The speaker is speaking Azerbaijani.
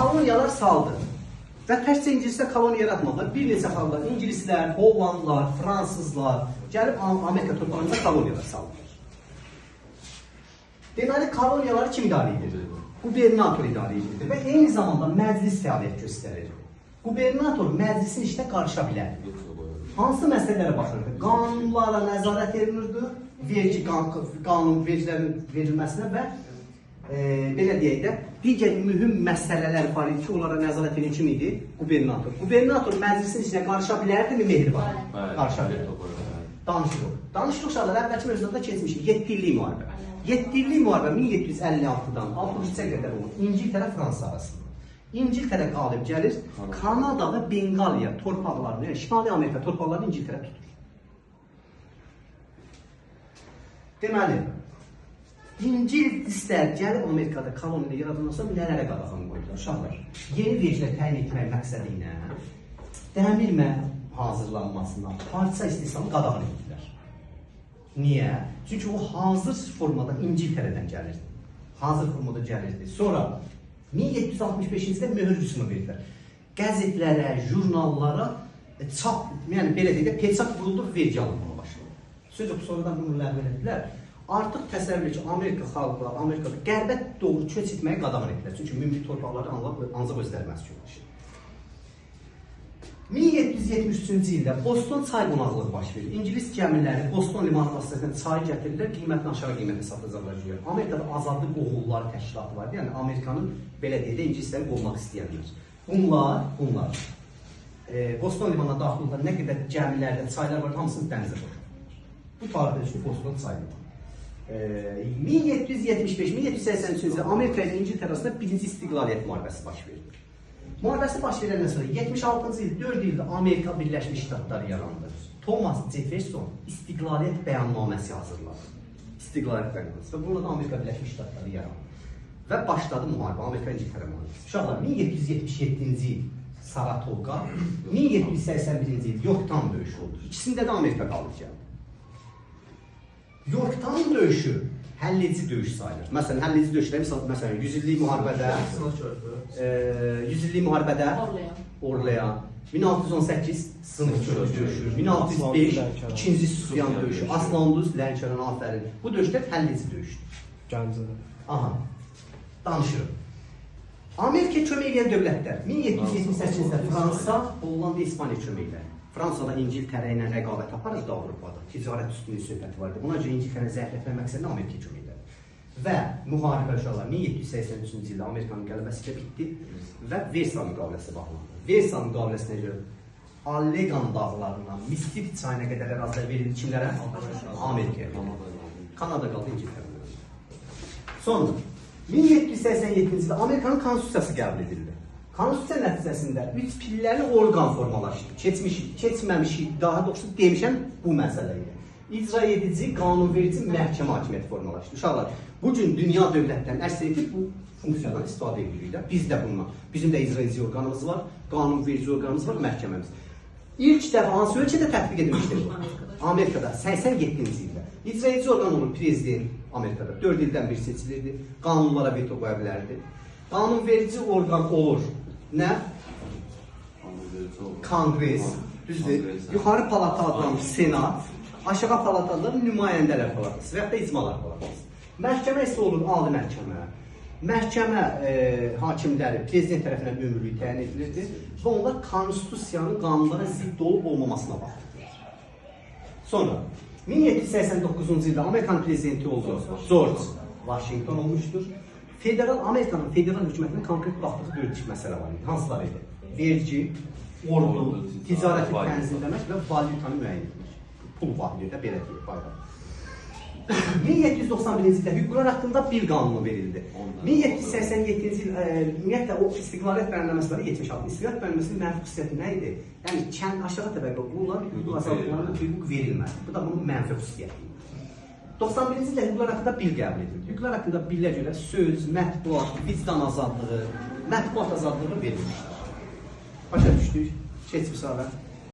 koloniyalar saldı. Və təkcə ingilislər koloniya yaratmadılar. Bir neçə xalqlar, ingilislər, Hollandlar, fransızlar gəlib Amerika torpağında koloniyalar saldılar. Deməli, koloniyaları kim idarə edir? Qubernator idarə edir və eyni zamanda məclis fəaliyyət göstərir. Qubernator məclisin işinə qarışa bilər. Hansı məsələlərə baxırdı? Qanunlara nəzarət edilirdi, vergi qanun vergilərin verilməsinə və belə deyək də, digər mühüm məsələlər var idi ki, onlara nəzarət edən kim idi? Qubernator. Qubernator məclisin içinə qarışa bilərdimi mehriban? Qarışa bilərdi. Danışırıq. Danışırıq şəhərlər, əvvəlki mövzularda keçmişik. 7 illik müharibə. 7 illik müharibə 1756-dan 63-ə qədər olur. İngiltərə, Fransa arasında. İngiltərə qalib gəlir, Kanada və Benqaliya torpaqlarını, yəni Şimali Amerika torpaqlarını İngiltərə tutur. Deməli, İngilislər gəlib Amerikada koloniya yaradandan sonra nələrə qadağan qoydular? Uşaqlar, yeni vergilər təyin etmək məqsədi ilə dəmir hazırlanmasına, parça istehsalını qadağan etdilər. Niyə? Çünki o hazır formada İngiltərədən gəlirdi. Hazır formada gəlirdi. Sonra 1765-ci ildə möhür rüsumu verdilər. Qəzetlərə, jurnallara çap, yəni belə deyək də, peçat vuruldu, vergi alınmağa başladı. Sözü sonradan bunu ləğv etdilər. Artıq təsəvvür ki, Amerika xalqları Amerikada qərbə doğru köç etməyə qadağan etdilər. Çünki mümkün torpaqları ancaq özləri məsəl üçün. 1773-cü ildə Boston çay qonaqlığı baş verir. İngilis gəmiləri Boston limanı vasitəsilə çayı gətirirlər, qiymətini aşağı qiymətə satacaqlar. Amerikada azadlıq oğulları təşkilatı vardı. Yəni Amerikanın belə deyək də ingilisləri qovmaq istəyənlər. Bunlar Boston limanına daxil olan nə qədər gəmilərdə çaylar var, hamısını dənizə qoşur. Bu tarixdə üçün Boston çay limanı. 1775-1783-cü ildə Amerika ilə İngiltərə arasında birinci istiqlaliyyət müharibəsi baş verir. Müharibəsi baş verəndən sonra 76-cı il 4 ildə Amerika Birləşmiş Ştatları yarandı. Thomas Jefferson istiqlaliyyət bəyannaməsi hazırladı. İstiqlaliyyət bəyannaməsi və burada Amerika Birləşmiş Ştatları yarandı. Və başladı müharibə, Amerika-İngiltərə müharibəsi. Uşaqlar, 1777-ci il Saratoga, 1781-ci il Yorktown döyüşü oldu. İkisində də Amerika qalib gəldi. Yorktown döyüşü həlləci döyüş sayılır. Məsələn, həlləci döyüşlər, məsələn, 100 illik müharibədə Orlean, 1618 sınıq döyüşü, 1605 ikinci Suyan döyüşü, Aslanduz, Lənkəran, Afərin. Bu döyüşlər həlləci döyüşdür. Gəncədə. Aha, danışırıq. Amerika kömək edən dövlətlər 1778-ci ildə Fransa, Hollanda, İspaniya kömək edən. Fransada İngiltərə ilə rəqabət aparırdı Avropada. Ticarət üstünlüyü söhbəti vardı. Buna görə İngiltərə zəiflətmə məqsədində Amerika kömək edir. Və müharibə uşaqlar 1783-cü ildə Amerikanın qələbəsi bitdi və Versal müqaviləsi bağlandı. Versal müqaviləsinə görə Allegan dağlarından Mississippi çayına qədər ərazilər verildi kimlərə? Amerikaya. Kanada qaldı İngiltərə. Sonra 1787-ci ildə Amerikanın konstitusiyası qəbul edildi. Konstitusiya nəticəsində 3 pilləli orqan formalaşdı. Keçməmişik, daha doğrusu demişəm bu məsələ ilə. İcra edici, qanunverici, məhkəmə hakimiyyəti formalaşdı. Uşaqlar, bugün dünya dövlətlərin əksəriyyəti bu funksiyadan istifadə edirik də. Biz də bundan. Bizim də icra edici orqanımız var, qanunverici orqanımız var, məhkəməmiz. İlk dəfə hansı ölkədə tətbiq edilmişdir? Amerikada, 87-ci ildə. İcra edici orqan olur prezident Amerikada. 4 ildən bir seçilirdi, qanunlara veto qoya bilərdi. Qanunverici orqan olur. Nə? Kongres, düzdür. Yuxarı palata adlanır Senat, aşağı palata adlanır nümayəndələr palatası və ya da icmalar palatası. Məhkəmə isə olur ali məhkəmə. Məhkəmə hakimləri prezident tərəfindən ömürlük təyin edilirdi və onlar konstitusiyanın qanunlara zidd olub olmamasına baxırlar. Sonra 1789-cu ildə Amerikan prezidenti oldu George Washington olmuşdur. Amerikanın federal hökumətinin konkret baxdığı 4 məsələ var idi. Hansılar idi? Vergi, ordu, ticarəti tənzimləmək və valyutanı müəyyən etmək. Pul vahidir də, belə deyək, bayram. 1791-ci ildə hüquqlar haqqında bir qanunu verildi. 1787-ci il, ümumiyyətlə, o istiqlaliyyət bərnəməsi var, 76. İstiqlaliyyət bərnəməsinin mənfi xüsusiyyəti nə idi? Yəni, aşağı təbəqə bunlar hüquq azadlıqlarına hüquq verilmədi. Bu da bunun mənfi xüsusiyyəti. 91-ci ildə hüquqlar haqqında bil qəbul edildi. Hüquqlar haqqında billə görə söz, mətbuat, vicdan azadlığı, mətbuat azadlığı verilmişdir. Başa düşdük, keçmiş sahə.